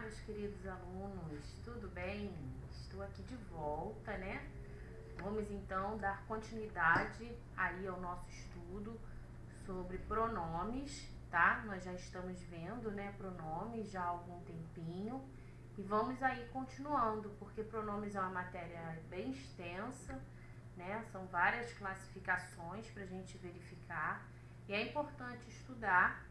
meus queridos alunos, tudo bem? Estou aqui de volta, né? Vamos então dar continuidade aí ao nosso estudo sobre pronomes, tá? Nós já estamos vendo, né, pronomes já há algum tempinho e vamos aí continuando, porque pronomes é uma matéria bem extensa, né? São várias classificações para a gente verificar e é importante estudar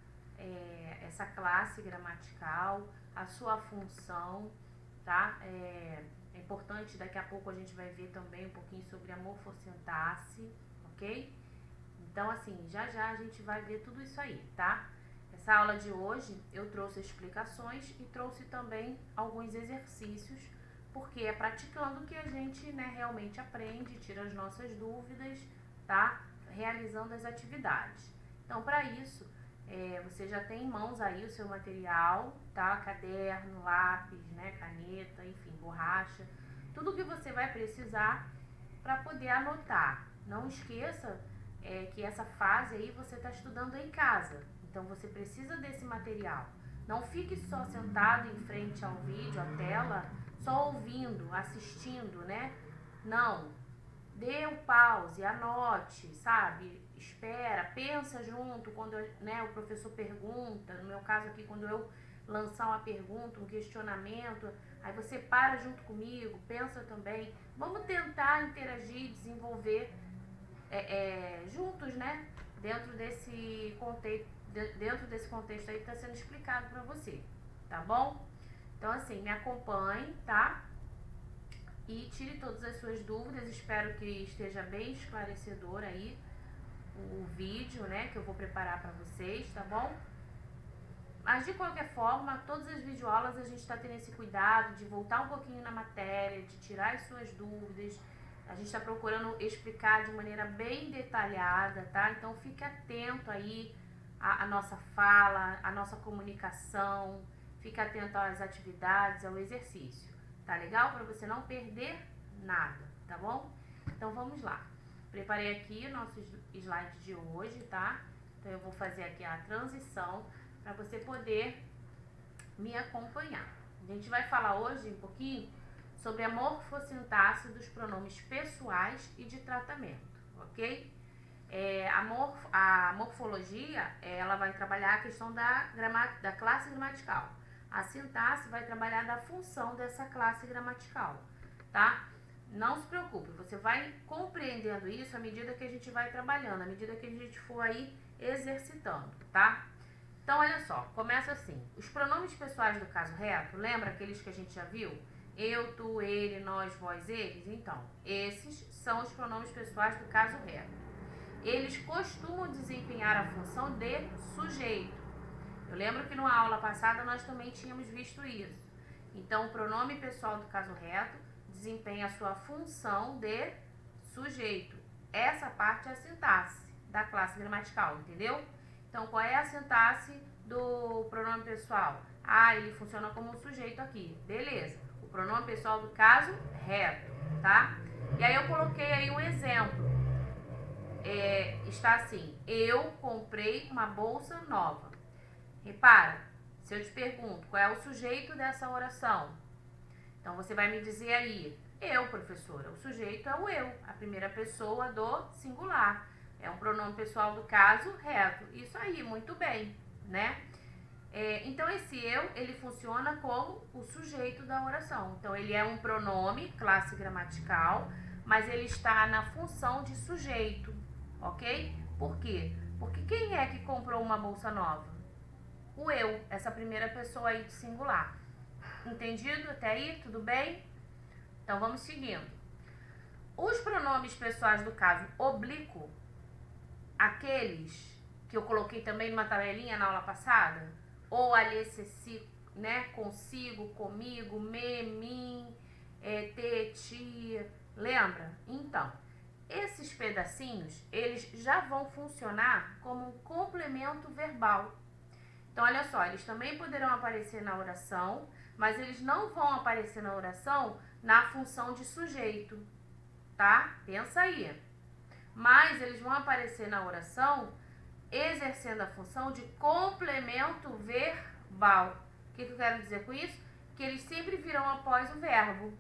essa classe gramatical, a sua função, tá? É importante, daqui a pouco a gente vai ver também um pouquinho sobre a morfossintaxe, ok? Então, assim, já a gente vai ver tudo isso aí, tá? Essa aula de hoje eu trouxe explicações e trouxe também alguns exercícios, porque é praticando que a gente, né, realmente aprende, tira as nossas dúvidas, tá? Realizando as atividades. Então, para isso, você já tem em mãos aí o seu material, tá? Caderno, lápis, né? Caneta, enfim, borracha. Tudo que você vai precisar para poder anotar. Não esqueça que essa fase aí você está estudando em casa. Então, você precisa desse material. Não fique só sentado em frente ao vídeo, à tela, só ouvindo, assistindo, né? Não. Dê o pause, anote, sabe? Espera, pensa junto quando né, o professor pergunta. No meu caso aqui, quando eu lançar uma pergunta, um questionamento, aí você para junto comigo, pensa também. Vamos tentar interagir, desenvolver juntos, né? Dentro desse contexto aí que está sendo explicado para você, tá bom? Então, assim, me acompanhe, tá? E tire todas as suas dúvidas, espero que esteja bem esclarecedor aí o vídeo, né, que eu vou preparar para vocês, tá bom? Mas de qualquer forma, todas as videoaulas a gente está tendo esse cuidado de voltar um pouquinho na matéria, de tirar as suas dúvidas, a gente está procurando explicar de maneira bem detalhada, tá? Então fique atento aí à nossa fala, à nossa comunicação, fique atento às atividades, ao exercício. Tá legal? Para você não perder nada, tá bom? Então vamos lá. Preparei aqui nossos slides de hoje, tá? Então eu vou fazer aqui a transição para você poder me acompanhar. A gente vai falar hoje um pouquinho sobre a morfossintaxe dos pronomes pessoais e de tratamento, ok? A morfologia, ela vai trabalhar a questão da classe gramatical. A sintaxe vai trabalhar da função dessa classe gramatical, tá? Não se preocupe, você vai compreendendo isso à medida que a gente vai trabalhando, à medida que a gente for aí exercitando, tá? Então, olha só, começa assim. Os pronomes pessoais do caso reto, lembra aqueles que a gente já viu? Eu, tu, ele, nós, vós, eles? Então, esses são os pronomes pessoais do caso reto. Eles costumam desempenhar a função de sujeito. Eu lembro que numa aula passada nós também tínhamos visto isso. Então, o pronome pessoal do caso reto desempenha a sua função de sujeito. Essa parte é a sintaxe da classe gramatical, entendeu? Então, qual é a sintaxe do pronome pessoal? Ah, ele funciona como um sujeito aqui. Beleza. O pronome pessoal do caso reto, tá? E aí eu coloquei aí um exemplo. Está assim: eu comprei uma bolsa nova. Repara, se eu te pergunto qual é o sujeito dessa oração, então você vai me dizer aí, eu, professora. O sujeito é o eu, a primeira pessoa do singular. É um pronome pessoal do caso reto. Isso aí, muito bem, né? Então esse eu, ele funciona como o sujeito da oração. Então ele é um pronome, classe gramatical, mas ele está na função de sujeito, ok? Por quê? Porque quem é que comprou uma bolsa nova? O eu, essa primeira pessoa aí de singular. Entendido até aí? Tudo bem? Então vamos seguindo. Os pronomes pessoais do caso oblíquo, aqueles que eu coloquei também numa tabelinha na aula passada, ou alhececi, né, consigo, comigo, me, mim, te, ti, lembra? Então, esses pedacinhos, eles já vão funcionar como um complemento verbal. Então, olha só, eles também poderão aparecer na oração, mas eles não vão aparecer na oração na função de sujeito, tá? Pensa aí. Mas eles vão aparecer na oração exercendo a função de complemento verbal. O que eu quero dizer com isso? que eles sempre virão após o verbo.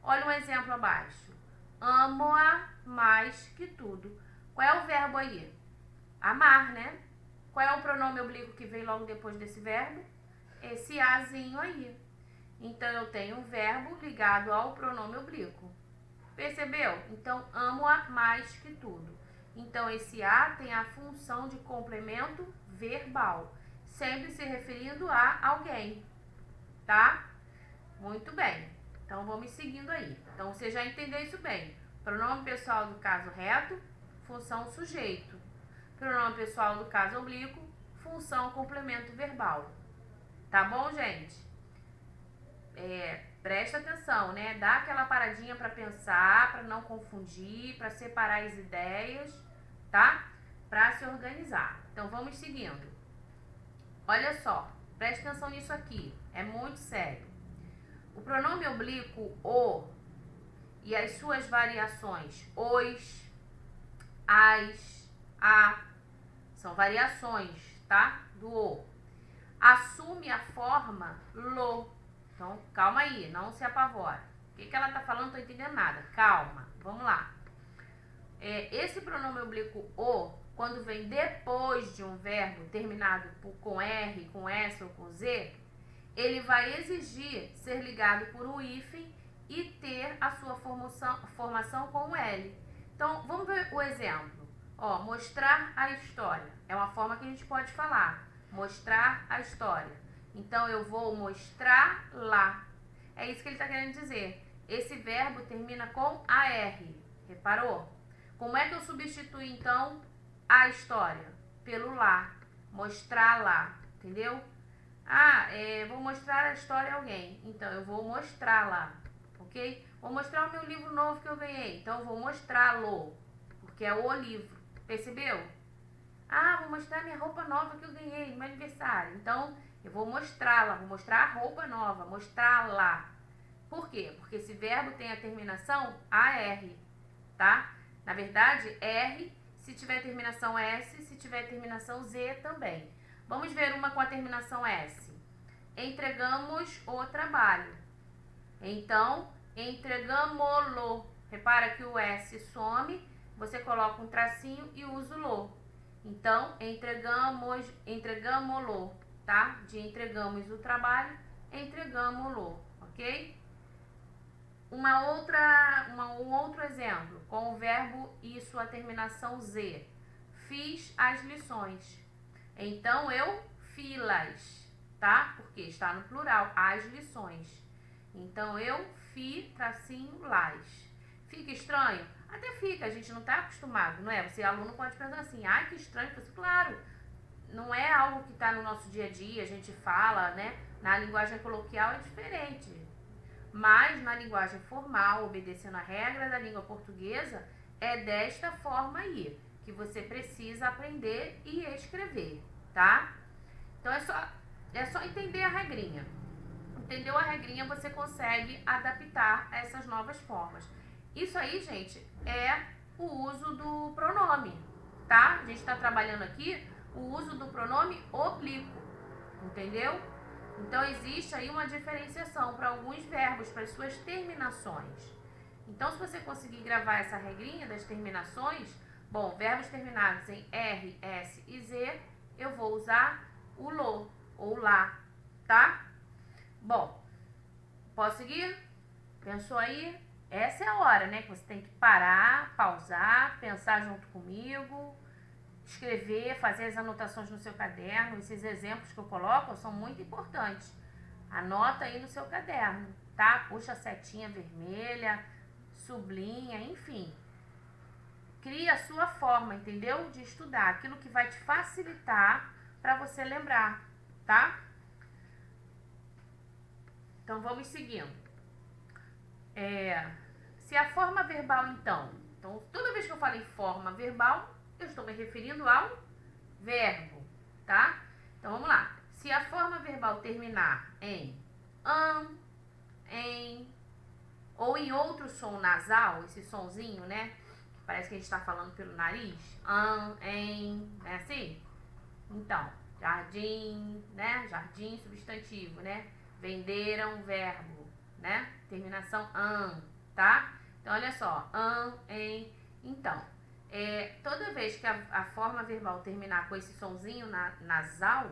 Olha um exemplo abaixo. Amo-a mais que tudo. Qual é o verbo aí? Amar, né? Qual é o pronome oblíquo que vem logo depois desse verbo? Esse azinho aí. Então, eu tenho um verbo ligado ao pronome oblíquo. Percebeu? Então, amo-a mais que tudo. Então, esse a tem a função de complemento verbal, sempre se referindo a alguém, tá? Muito bem. Então, vamos seguindo aí. Então, você já entendeu isso bem. Pronome pessoal do caso reto, função sujeito. Pronome pessoal do caso oblíquo, função complemento verbal. Tá bom, gente? Presta atenção, né? Dá aquela paradinha para pensar, para não confundir, para separar as ideias, tá? Para se organizar. Então, vamos seguindo. Olha só, presta atenção nisso aqui. É muito sério. O pronome oblíquo o e as suas variações os, as, a, são variações, tá? Do o. Assume a forma lo. Então, calma aí, não se apavora. O que ela tá falando? Não tô entendendo nada. Calma, vamos lá. Esse pronome oblíquo o, quando vem depois de um verbo terminado com R, com S ou com Z, ele vai exigir ser ligado por um hífen e ter a sua formação com o L. Então, vamos ver o exemplo. Ó, mostrar a história. É uma forma que a gente pode falar. Mostrar a história. Então, eu vou mostrar lá. É isso que ele está querendo dizer. Esse verbo termina com AR. Reparou? Como é que eu substituo, então, a história? Pelo lá. Mostrar lá. Entendeu? Vou mostrar a história a alguém. Então, eu vou mostrar lá. Ok? Vou mostrar o meu livro novo que eu ganhei. Então, eu vou mostrá-lo. Porque é o livro. Percebeu? Vou mostrar minha roupa nova que eu ganhei no meu aniversário. Então, eu vou mostrá-la. Vou mostrar a roupa nova. Mostrá-la. Por quê? Porque esse verbo tem a terminação AR. Tá? Na verdade, R se tiver terminação S, se tiver terminação Z também. Vamos ver uma com a terminação S. Entregamos o trabalho. Então, entregamo-lo. Repara que o S some, você coloca um tracinho e usa o lo. Então, entregamo-lo, tá? De entregamos o trabalho, entregamo-lo, ok? Um outro exemplo, com o verbo e sua terminação Z. Fiz as lições. Então, eu fi-las, tá? Porque está no plural, as lições. Então, eu fi-las. Fica estranho? Até fica, a gente não está acostumado, não é? Você, aluno, pode pensar assim, que estranho. Claro, não é algo que está no nosso dia a dia, a gente fala, né? Na linguagem coloquial é diferente. Mas, na linguagem formal, obedecendo a regra da língua portuguesa, é desta forma aí, que você precisa aprender e escrever, tá? Então, é só entender a regrinha. Entendeu a regrinha, você consegue adaptar essas novas formas. Isso aí, gente, é o uso do pronome, tá? A gente está trabalhando aqui o uso do pronome oblíquo, entendeu? Então, existe aí uma diferenciação para alguns verbos, para as suas terminações. Então, se você conseguir gravar essa regrinha das terminações, bom, verbos terminados em R, S e Z, eu vou usar o lo ou lá, tá? Bom, posso seguir? Pensou aí? Essa é a hora, né, que você tem que parar, pausar, pensar junto comigo, escrever, fazer as anotações no seu caderno. Esses exemplos que eu coloco são muito importantes. Anota aí no seu caderno, tá? Puxa a setinha vermelha, sublinha, enfim. Cria a sua forma, entendeu? De estudar, aquilo que vai te facilitar para você lembrar, tá? Então, vamos seguindo. Se a forma verbal, então, toda vez que eu falo em forma verbal, eu estou me referindo ao verbo, tá? Então, vamos lá. Se a forma verbal terminar em em, ou em outro som nasal, esse sonzinho, né? Parece que a gente está falando pelo nariz. Em, é assim? Então, jardim, né? Jardim, substantivo, né? Venderam, verbo, né? Terminação an, tá? Então, olha só, an, em, então. Toda vez que a forma verbal terminar com esse sonzinho nasal,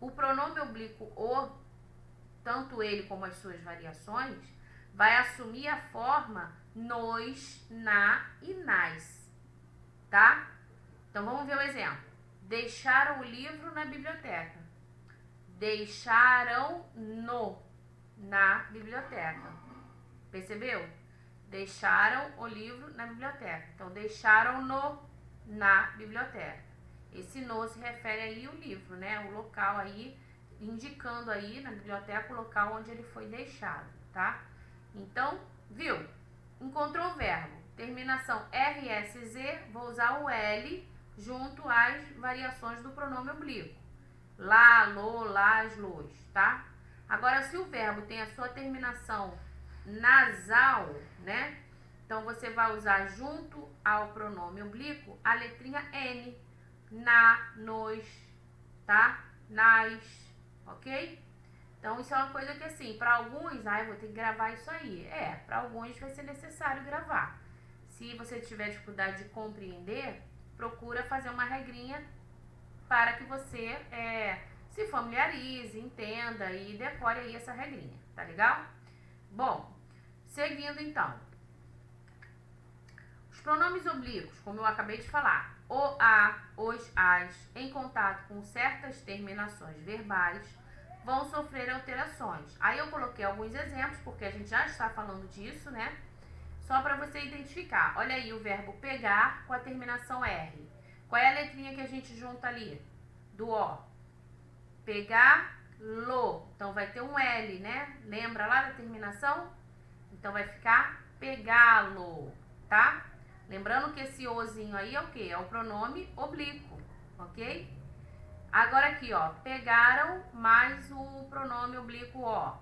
o pronome oblíquo o, tanto ele como as suas variações, vai assumir a forma nos, na e nas, tá? Então, vamos ver o exemplo. Deixaram o livro na biblioteca. Deixaram na biblioteca. Percebeu? Deixaram o livro na biblioteca. Então, deixaram-no na biblioteca. Esse no se refere aí ao livro, né? O local aí, indicando aí na biblioteca o local onde ele foi deixado, tá? Então, viu? Encontrou o verbo. Terminação RSZ, vou usar o L junto às variações do pronome oblíquo. Lá, lo, las, los, tá? Agora, se o verbo tem a sua terminação nasal, né? Então, você vai usar junto ao pronome oblíquo a letrinha N. Na, nos, tá? Nas, ok? Então, isso é uma coisa que, assim, para alguns, eu vou ter que gravar isso aí. Para alguns vai ser necessário gravar. Se você tiver dificuldade de compreender, procura fazer uma regrinha para que você se familiarize, entenda e decore aí essa regrinha, tá legal? Bom, seguindo então. Os pronomes oblíquos, como eu acabei de falar, o, a, os, as, em contato com certas terminações verbais, vão sofrer alterações. Aí eu coloquei alguns exemplos, porque a gente já está falando disso, né? Só para você identificar. Olha aí o verbo pegar com a terminação R. Qual é a letrinha que a gente junta ali? Do O. Pegar, lo. Então, vai ter um L, né? Lembra lá da terminação? Então, vai ficar pegá-lo, tá? Lembrando que esse ozinho aí é o quê? É o pronome oblíquo, ok? Agora aqui, ó, pegaram mais o pronome oblíquo ó.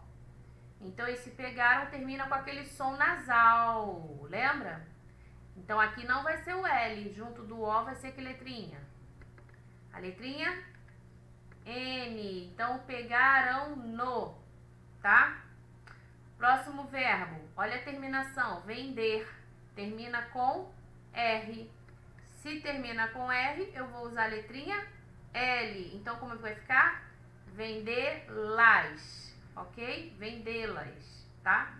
Então, esse pegaram termina com aquele som nasal, lembra? Então, aqui não vai ser o L, junto do O vai ser que letrinha? A letrinha N. Então, pegaram no, tá? Próximo verbo, olha a terminação, vender, termina com R. Se termina com R, eu vou usar a letrinha L. Então, como é que vai ficar? Vendê-las, ok? Vendê-las, tá?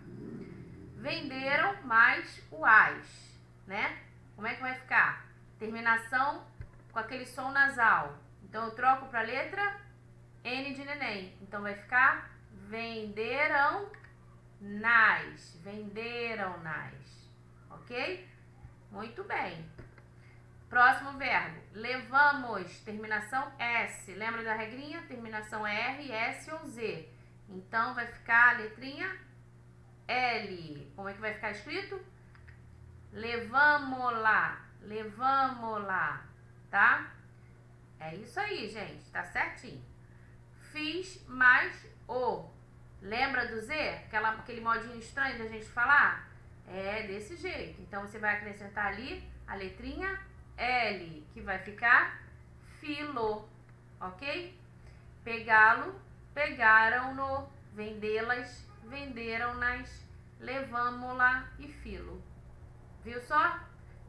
Venderam mais o as, né? Como é que vai ficar? Terminação com aquele som nasal. Então, eu troco para a letra N de neném. Então, vai ficar venderam nas. Venderam nas, ok? Muito bem. Próximo verbo, levamos, terminação S. Lembra da regrinha? Terminação R, S ou Z. Então, vai ficar a letrinha L. Como é que vai ficar escrito? Levamo-la, levamo-la, tá? É isso aí, gente, tá certinho. Fiz mais o. Lembra do Z? Aquele modinho estranho da gente falar? É desse jeito. Então, você vai acrescentar ali a letrinha L, que vai ficar filo, ok? Pegá-lo, pegaram-no, vendê-las, venderam-nas, levamo-la e filo. Viu só?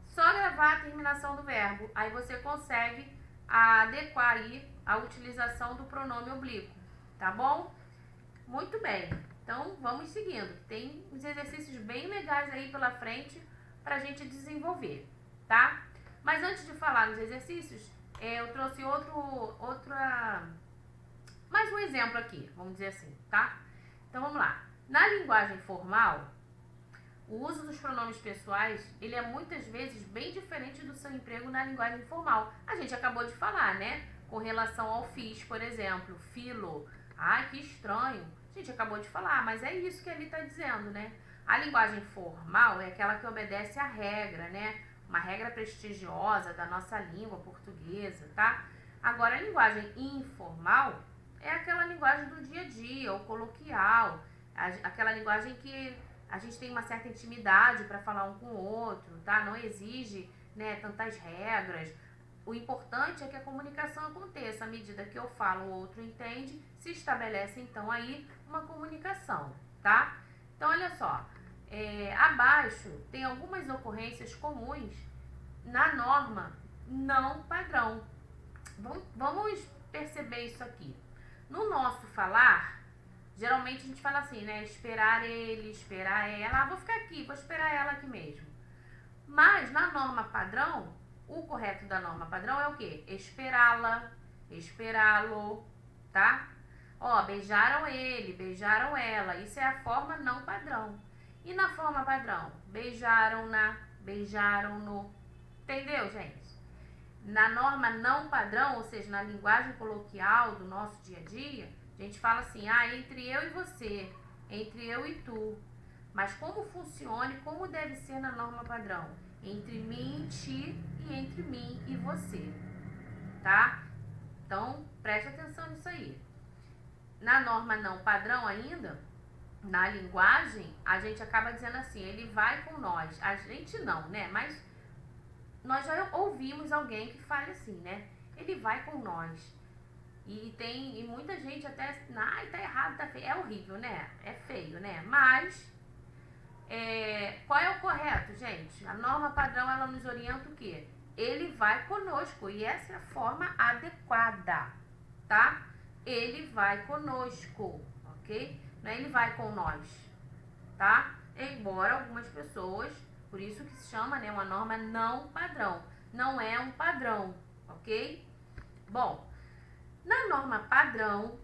Só gravar a terminação do verbo, aí você consegue adequar aí a utilização do pronome oblíquo, tá bom? Muito bem, então vamos seguindo. Tem uns exercícios bem legais aí pela frente pra gente desenvolver, tá? Mas antes de falar nos exercícios, eu trouxe mais um exemplo aqui, vamos dizer assim, tá? Então vamos lá. Na linguagem formal, o uso dos pronomes pessoais, ele é muitas vezes bem diferente do seu emprego na linguagem informal. A gente acabou de falar, né? Com relação ao fiz, por exemplo, filo. Ai, que estranho. A gente acabou de falar, mas é isso que ele está dizendo, né? A linguagem formal é aquela que obedece à regra, né? Uma regra prestigiosa da nossa língua portuguesa, tá? Agora, a linguagem informal é aquela linguagem do dia a dia, ou coloquial, aquela linguagem que a gente tem uma certa intimidade para falar um com o outro, tá? Não exige, né, tantas regras. o importante é que a comunicação aconteça. À medida que eu falo, o outro entende, se estabelece então aí uma comunicação, tá? Então, olha só, abaixo tem algumas ocorrências comuns na norma não padrão. Vamos perceber isso aqui. No nosso falar, geralmente a gente fala assim, né? Esperar ele, esperar ela. Ah, vou ficar aqui, vou esperar ela aqui mesmo. Mas na norma padrão, o correto da norma padrão é o quê? Esperá-la, esperá-lo, tá? Ó, beijaram ele, beijaram ela. Isso é a forma não padrão. E na forma padrão? Beijaram-na, beijaram-no. Entendeu, gente? Na norma não padrão, ou seja, na linguagem coloquial do nosso dia a dia, a gente fala assim, entre eu e você, entre eu e tu. Mas como funciona e como deve ser na norma padrão? Entre mim e ti e entre mim e você, tá? Então, preste atenção nisso aí. Na norma não padrão ainda, na linguagem, a gente acaba dizendo assim, ele vai com nós. A gente não, né? Mas nós já ouvimos alguém que fale assim, né? Ele vai com nós. E muita gente até, tá errado, tá feio. É horrível, né? É feio, né? Mas, qual é o correto, gente? A norma padrão, ela nos orienta o quê? Ele vai conosco. E essa é a forma adequada, tá? Ele vai conosco, ok? Não é ele vai com nós, tá? Embora algumas pessoas, por isso que se chama, né, uma norma não padrão. Não é um padrão, ok? Bom, na norma padrão,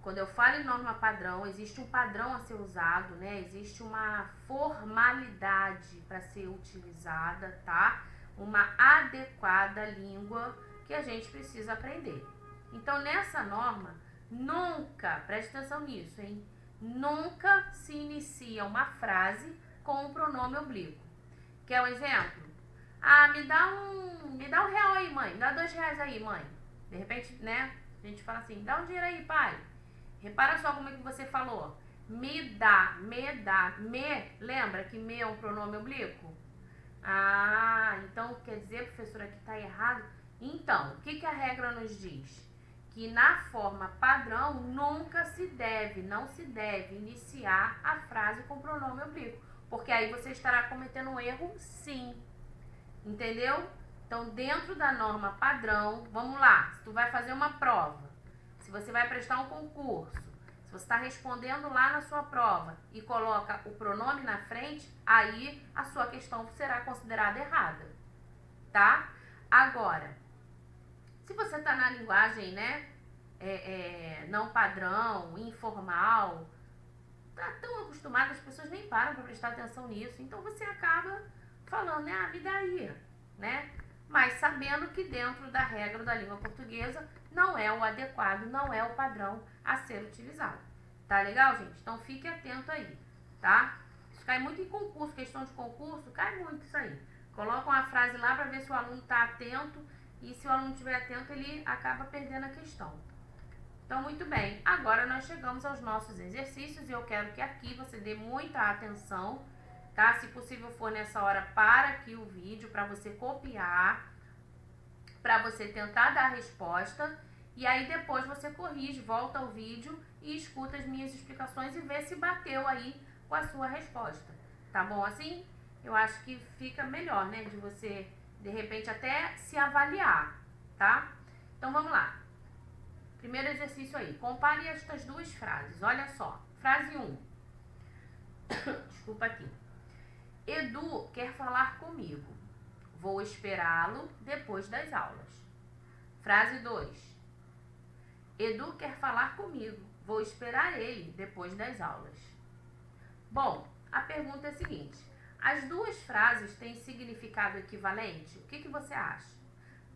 quando eu falo em norma padrão, existe um padrão a ser usado, né? Existe uma formalidade para ser utilizada, tá? Uma adequada língua que a gente precisa aprender. Então, nessa norma, nunca, preste atenção nisso, hein? Nunca se inicia uma frase com um pronome oblíquo. Quer um exemplo? Ah, me dá um R$1 aí, mãe. Me dá R$2 aí, mãe. De repente, né? A gente fala assim, dá um dinheiro aí, pai. Repara só como é que você falou. Me dá, me. Lembra que me é um pronome oblíquo? Ah, então quer dizer, professora, que tá errado? Então, o que a regra nos diz? Que na forma padrão nunca não se deve iniciar a frase com pronome oblíquo. Porque aí você estará cometendo um erro, sim. Entendeu? Então, dentro da norma padrão, vamos lá, se tu vai fazer uma prova, se você vai prestar um concurso, se você está respondendo lá na sua prova e coloca o pronome na frente, aí a sua questão será considerada errada, tá? Agora, se você está na linguagem, né, não padrão, informal, tá tão acostumado, as pessoas nem param para prestar atenção nisso, então você acaba falando, né, me dá aí, né? Mas sabendo que dentro da regra da língua portuguesa não é o adequado, não é o padrão a ser utilizado. Tá legal, gente? Então fique atento aí, tá? Isso cai muito em concurso, questão de concurso, cai muito isso aí. Coloca uma frase lá para ver se o aluno está atento e se o aluno estiver atento, ele acaba perdendo a questão. Então, muito bem. Agora nós chegamos aos nossos exercícios e eu quero que aqui você dê muita atenção, tá? Se possível for nessa hora, para aqui o vídeo para você copiar, para você tentar dar a resposta e aí depois você corrige, volta ao vídeo e escuta as minhas explicações e vê se bateu aí com a sua resposta. Tá bom assim? Eu acho que fica melhor, né? De você, de repente, até se avaliar, tá? Então, vamos lá. Primeiro exercício aí. Compare estas duas frases. Olha só. Frase 1. Desculpa aqui. Edu quer falar comigo. Vou esperá-lo depois das aulas. Frase 2. Edu quer falar comigo. Vou esperar ele depois das aulas. Bom, a pergunta é a seguinte. As duas frases têm significado equivalente? O que você acha?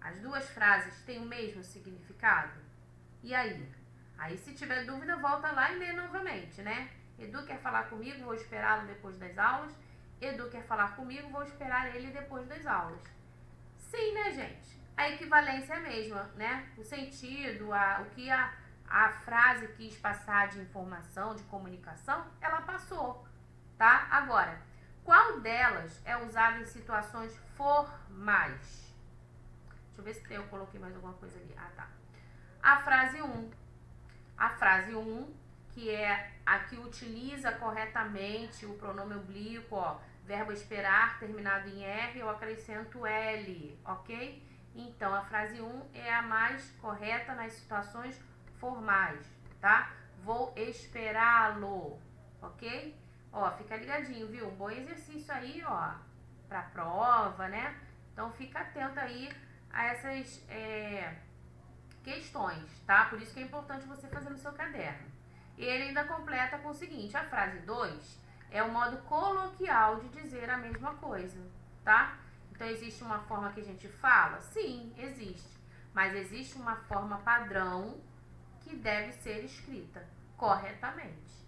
As duas frases têm o mesmo significado? E aí? Aí, se tiver dúvida, volta lá e lê novamente, né? Edu quer falar comigo, vou esperá-lo depois das aulas. Edu quer falar comigo, vou esperar ele depois das aulas. Sim, né, gente? A equivalência é a mesma, né? O sentido, o que a frase quis passar de informação, de comunicação, ela passou, tá? Agora, qual delas é usada em situações formais? Deixa Deixa eu ver se eu coloquei mais alguma coisa ali. Ah, tá. A frase 1. A frase 1, que é a que utiliza corretamente o pronome oblíquo, ó, verbo esperar terminado em R, eu acrescento L, ok? Então, a frase 1 é a mais correta nas situações formais, tá? Vou esperá-lo, ok? Ó, fica ligadinho, viu? Um bom exercício aí, ó, pra prova, né? Então, fica atento aí a essas questões, tá? Por isso que é importante você fazer no seu caderno. E ele ainda completa com o seguinte, a frase 2 é o modo coloquial de dizer a mesma coisa, tá? Então, existe uma forma que a gente fala? Sim, existe. Mas existe uma forma padrão que deve ser escrita corretamente.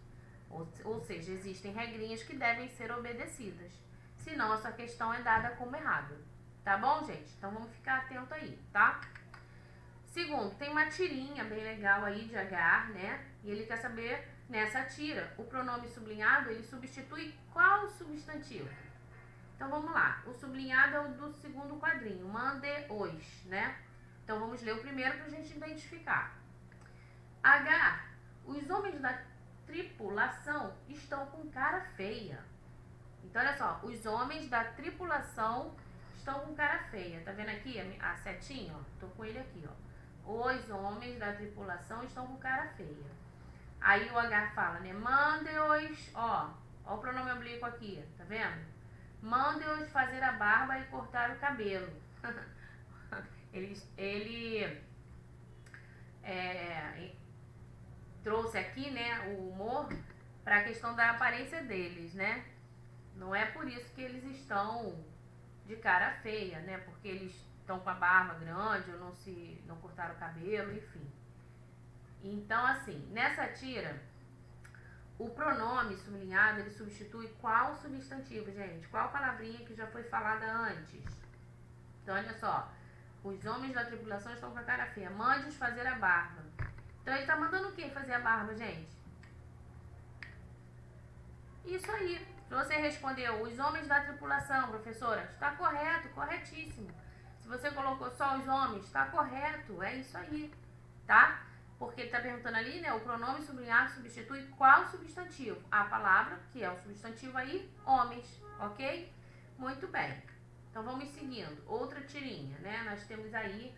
Ou seja, existem regrinhas que devem ser obedecidas. Senão, a sua questão é dada como errada. Tá bom, gente? Então, vamos ficar atento aí, tá? Segundo, tem uma tirinha bem legal aí de Agar, né? E ele quer saber, nessa tira, o pronome sublinhado, ele substitui qual substantivo? Então, vamos lá. O sublinhado é o do segundo quadrinho, mande-os, né? Então, vamos ler o primeiro para a gente identificar. Agar, os homens da tripulação estão com cara feia. Então, olha só, os homens da tripulação estão com cara feia. Tá vendo aqui a setinha? Ó? Tô com ele aqui, ó. Os homens da tripulação estão com cara feia. Aí o Agar fala, né? Mande-os, ó o pronome oblíquo aqui, tá vendo? Mande-os fazer a barba e cortar o cabelo. ele trouxe aqui, né, o humor para a questão da aparência deles, né? Não é por isso que eles estão de cara feia, né? Porque eles estão com a barba grande ou não cortaram o cabelo, enfim. Então, assim, nessa tira, o pronome sublinhado, ele substitui qual substantivo, gente? Qual palavrinha que já foi falada antes? Então, olha só. Os homens da tripulação estão com a cara feia. Mande-os fazer a barba. Então, ele tá mandando o que fazer a barba, gente? Isso aí. Se você respondeu, os homens da tripulação, professora, está correto, corretíssimo. Se você colocou só os homens, está correto, é isso aí, tá? Porque ele está perguntando ali, né, o pronome sublinhado substitui qual substantivo? A palavra, que é o substantivo aí, homens, ok? Muito bem. Então, vamos seguindo. Outra tirinha, né? Nós temos aí,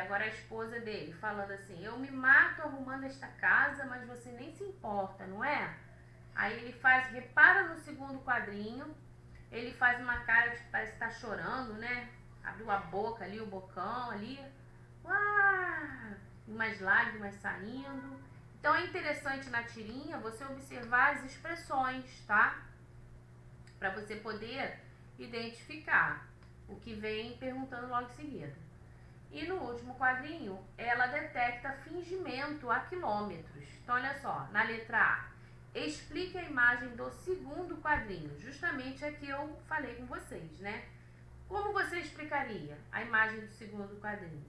agora a esposa dele, falando assim, eu me mato arrumando esta casa, mas você nem se importa, não é? Aí ele faz, repara no segundo quadrinho, ele faz uma cara que parece que tá chorando, né? Abriu a boca ali, o bocão ali. Uau! Umas lágrimas saindo. Então é interessante na tirinha você observar as expressões, tá? Para você poder identificar o que vem perguntando logo em seguida. E no último quadrinho, ela detecta fingimento a quilômetros. Então olha só, na letra A. Explique a imagem do segundo quadrinho, justamente a que eu falei com vocês, né? Como você explicaria a imagem do segundo quadrinho?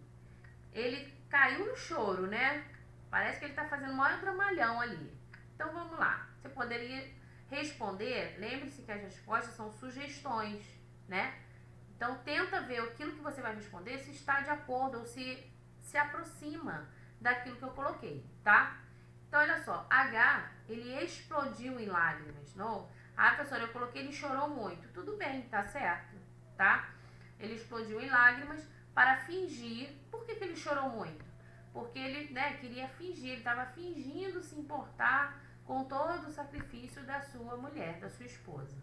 Ele caiu no choro, né? Parece que ele está fazendo o maior dramalhão ali. Então vamos lá. Você poderia responder, lembre-se que as respostas são sugestões, né? Então tenta ver aquilo que você vai responder se está de acordo ou se aproxima daquilo que eu coloquei, tá? Então, olha só, H, ele explodiu em lágrimas, não? Ah, professora, eu coloquei, ele chorou muito. Tudo bem, tá certo, tá? Ele explodiu em lágrimas para fingir. Por que ele chorou muito? Porque ele, né, queria fingir, ele estava fingindo se importar com todo o sacrifício da sua mulher, da sua esposa,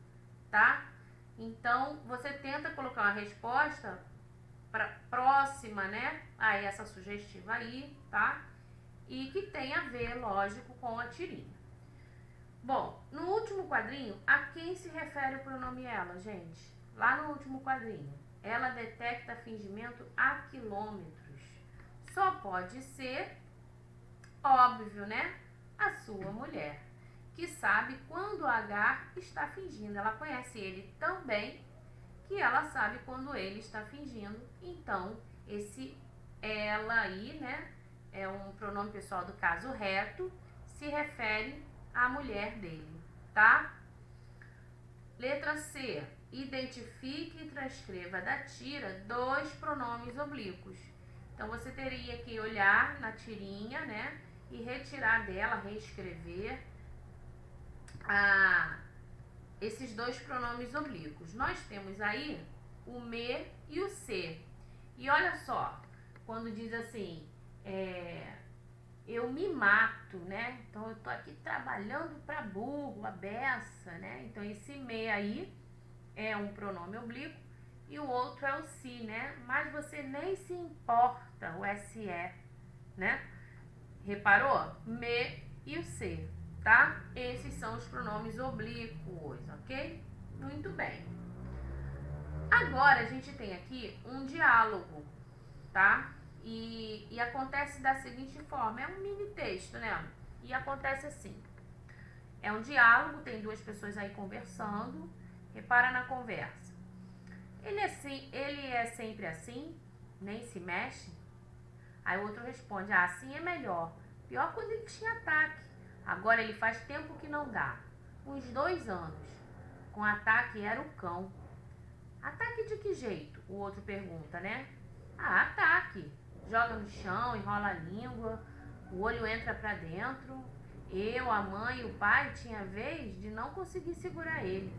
tá? Então, você tenta colocar uma resposta próxima, né, a essa sugestiva aí, tá? E que tem a ver, lógico, com a tirinha. Bom, no último quadrinho, a quem se refere o pronome ela, gente? Lá no último quadrinho, ela detecta fingimento a quilômetros. Só pode ser, óbvio, né? A sua mulher, que sabe quando Agar está fingindo. Ela conhece ele tão bem que ela sabe quando ele está fingindo. Então, esse ela aí, né? É um pronome pessoal do caso reto, se refere à mulher dele, tá? Letra C. identifique e transcreva da tira 2 pronomes oblíquos. Então, você teria que olhar na tirinha, né? E retirar dela, reescrever esses 2 pronomes oblíquos. Nós temos aí o me e o se. E olha só, quando diz assim, eu me mato, né? Então, eu tô aqui trabalhando para burro, a beça, né? Então, esse me aí é um pronome oblíquo e o outro é o se, né? Mas você nem se importa o se, né? Reparou? Me e o se, tá? Esses são os pronomes oblíquos, ok? Muito bem. Agora, a gente tem aqui um diálogo, tá? E acontece da seguinte forma, é um mini texto, né? E acontece assim, é um diálogo, tem 2 pessoas aí conversando, repara na conversa. Ele é sempre assim, nem se mexe? Aí o outro responde, assim é melhor. Pior quando ele tinha ataque. Agora ele faz tempo que não dá. Uns 2 anos. Com ataque era o cão. Ataque de que jeito? O outro pergunta, né? Ataque. Joga no chão, enrola a língua, o olho entra pra dentro. Eu, a mãe e o pai tinha vez de não conseguir segurar ele.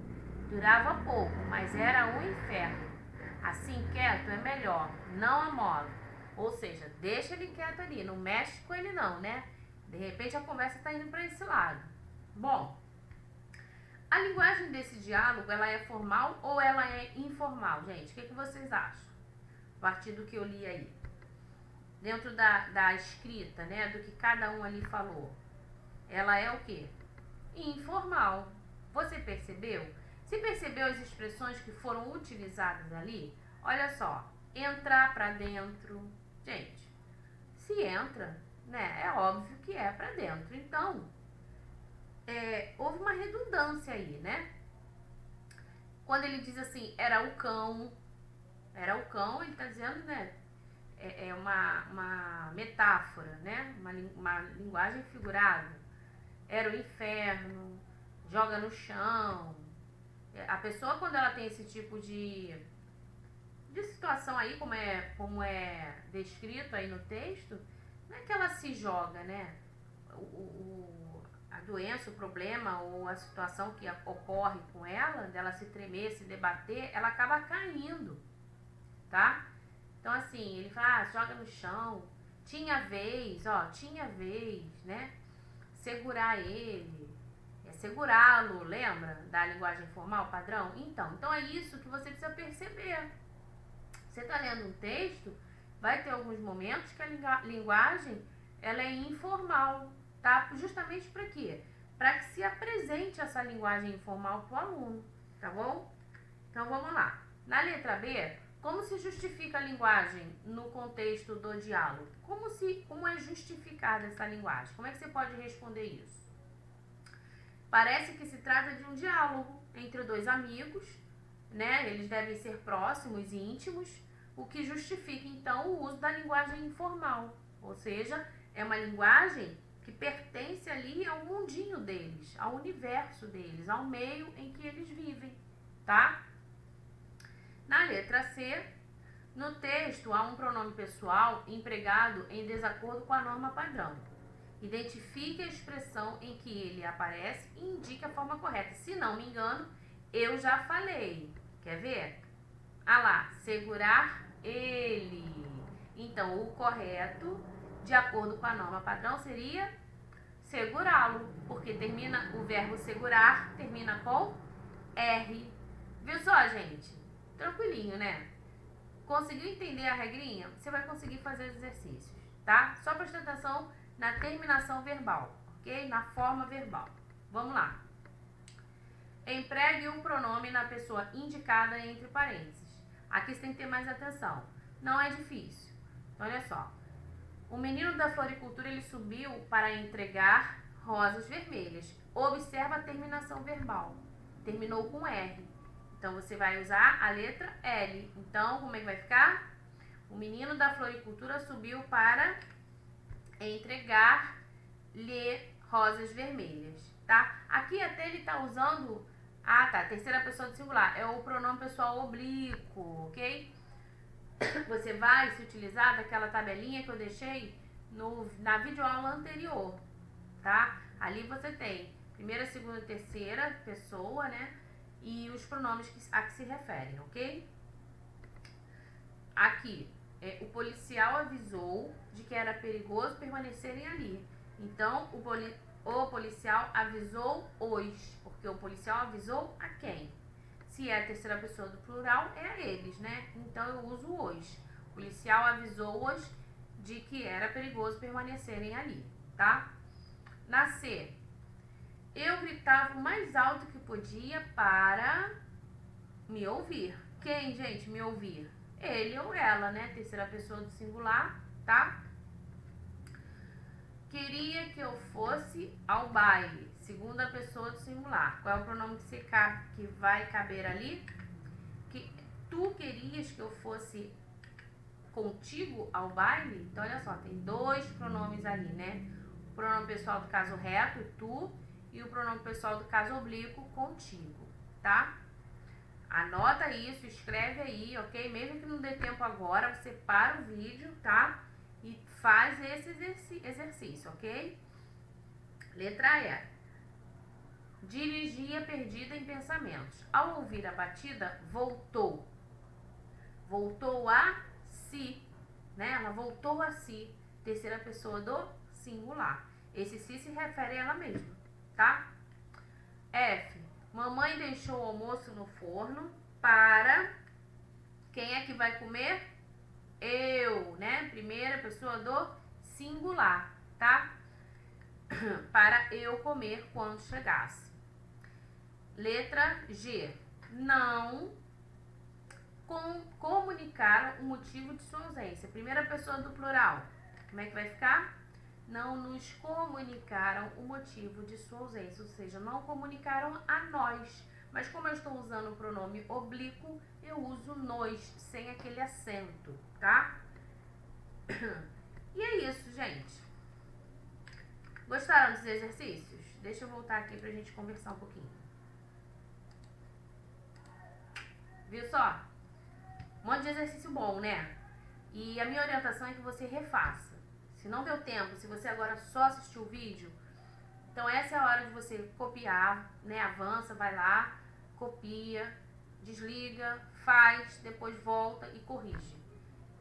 Durava pouco, mas era um inferno. Assim quieto é melhor, não amola. Ou seja, deixa ele quieto ali, não mexe com ele não, né? De repente a conversa está indo para esse lado. Bom, a linguagem desse diálogo, ela é formal ou ela é informal, gente? O que vocês acham? A partir do que eu li aí. Dentro da escrita, né? Do que cada um ali falou. Ela é o quê? Informal. Você percebeu? Você percebeu as expressões que foram utilizadas ali? Olha só, entrar para dentro. Gente, se entra, né, é óbvio que é para dentro. Então, houve uma redundância aí, né? Quando ele diz assim, era o cão, ele está dizendo, né, é uma metáfora, né, uma linguagem figurada. Era o inferno, joga no chão. A pessoa, quando ela tem esse tipo de situação aí, como é descrito aí no texto, não é que ela se joga, né? A doença, o problema ou a situação que ocorre com ela, dela se tremer, se debater, ela acaba caindo, tá? Então, assim, ele fala, joga no chão, tinha vez, né? Segurar ele, segurá-lo, lembra da linguagem formal padrão? Então é isso que você precisa perceber. Você está lendo um texto, vai ter alguns momentos que a linguagem ela é informal, tá? Justamente para quê? Para que se apresente essa linguagem informal para o aluno, tá bom? Então vamos lá. Na letra B, como se justifica a linguagem no contexto do diálogo? Como é justificada essa linguagem? Como é que você pode responder isso? Parece que se trata de um diálogo entre 2 amigos, né? Eles devem ser próximos e íntimos, o que justifica então o uso da linguagem informal, ou seja, é uma linguagem que pertence ali ao mundinho deles, ao universo deles, ao meio em que eles vivem, tá? Na letra C, no texto há um pronome pessoal empregado em desacordo com a norma padrão. Identifique a expressão em que ele aparece e indique a forma correta. Se não me engano, eu já falei. Quer ver? Lá, segurar ele. Então, o correto, de acordo com a norma padrão, seria segurá-lo, porque o verbo segurar termina com R. Viu só, gente? Tranquilinho, né? Conseguiu entender a regrinha? Você vai conseguir fazer os exercícios, tá? Só presta atenção na terminação verbal, ok? Na forma verbal. Vamos lá. Empregue um pronome na pessoa indicada entre parênteses. Aqui você tem que ter mais atenção. Não é difícil. Então, olha só. O menino da floricultura, ele subiu para entregar rosas vermelhas. Observa a terminação verbal. Terminou com R. Então, você vai usar a letra L. Então, como é que vai ficar? O menino da floricultura subiu para entregar-lhe rosas vermelhas, tá? Aqui até ele está usando Ah, tá. Terceira pessoa do singular. É o pronome pessoal oblíquo, ok? Você vai se utilizar daquela tabelinha que eu deixei na videoaula anterior, tá? Ali você tem primeira, segunda e terceira pessoa, né? E os pronomes a que se referem, ok? Aqui, o policial avisou de que era perigoso permanecerem ali. Então, o policial avisou os, porque o policial avisou a quem? Se é a terceira pessoa do plural, é a eles, né? Então, eu uso os. O policial avisou-os de que era perigoso permanecerem ali, tá? Na C, eu gritava o mais alto que podia para me ouvir. Quem, gente, me ouvir? Ele ou ela, né? Terceira pessoa do singular, tá? Queria que eu fosse ao baile. Segunda pessoa do singular. Qual é o pronome que vai caber ali? Que tu querias que eu fosse contigo ao baile? Então, olha só, tem dois pronomes ali, né? O pronome pessoal do caso reto, tu, e o pronome pessoal do caso oblíquo, contigo, tá? Anota isso, escreve aí, ok? Mesmo que não dê tempo agora, você para o vídeo, tá? E faz esse exercício, ok? Letra E. Dirigia perdida em pensamentos. Ao ouvir a batida, voltou. Voltou a si, né? Ela voltou a si. Terceira pessoa do singular. Esse si se refere a ela mesma, tá? F. Mamãe deixou o almoço no forno para... Quem é que vai comer? Eu, né? Primeira pessoa do singular, tá? Para eu comer quando chegasse. Letra G. Não comunicaram o motivo de sua ausência. Primeira pessoa do plural. Como é que vai ficar? Não nos comunicaram o motivo de sua ausência, ou seja, não comunicaram a nós. Mas como eu estou usando o pronome oblíquo, eu uso nos, sem aquele acento, tá? E é isso, gente. Gostaram dos exercícios? Deixa eu voltar aqui pra gente conversar um pouquinho. Viu só? Um monte de exercício bom, né? E a minha orientação é que você refaça. Se não deu tempo, se você agora só assistiu o vídeo, então essa é a hora de você copiar, né? Avança, vai lá, copia, desliga, faz, depois volta e corrige,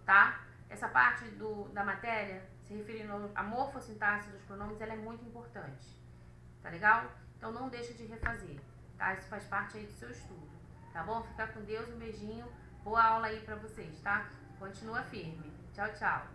tá? Essa parte da matéria, se referindo à morfossintaxe dos pronomes, ela é muito importante, tá legal? Então não deixa de refazer, tá? Isso faz parte aí do seu estudo, tá bom? Fica com Deus, um beijinho, boa aula aí pra vocês, tá? Continua firme. Tchau, tchau.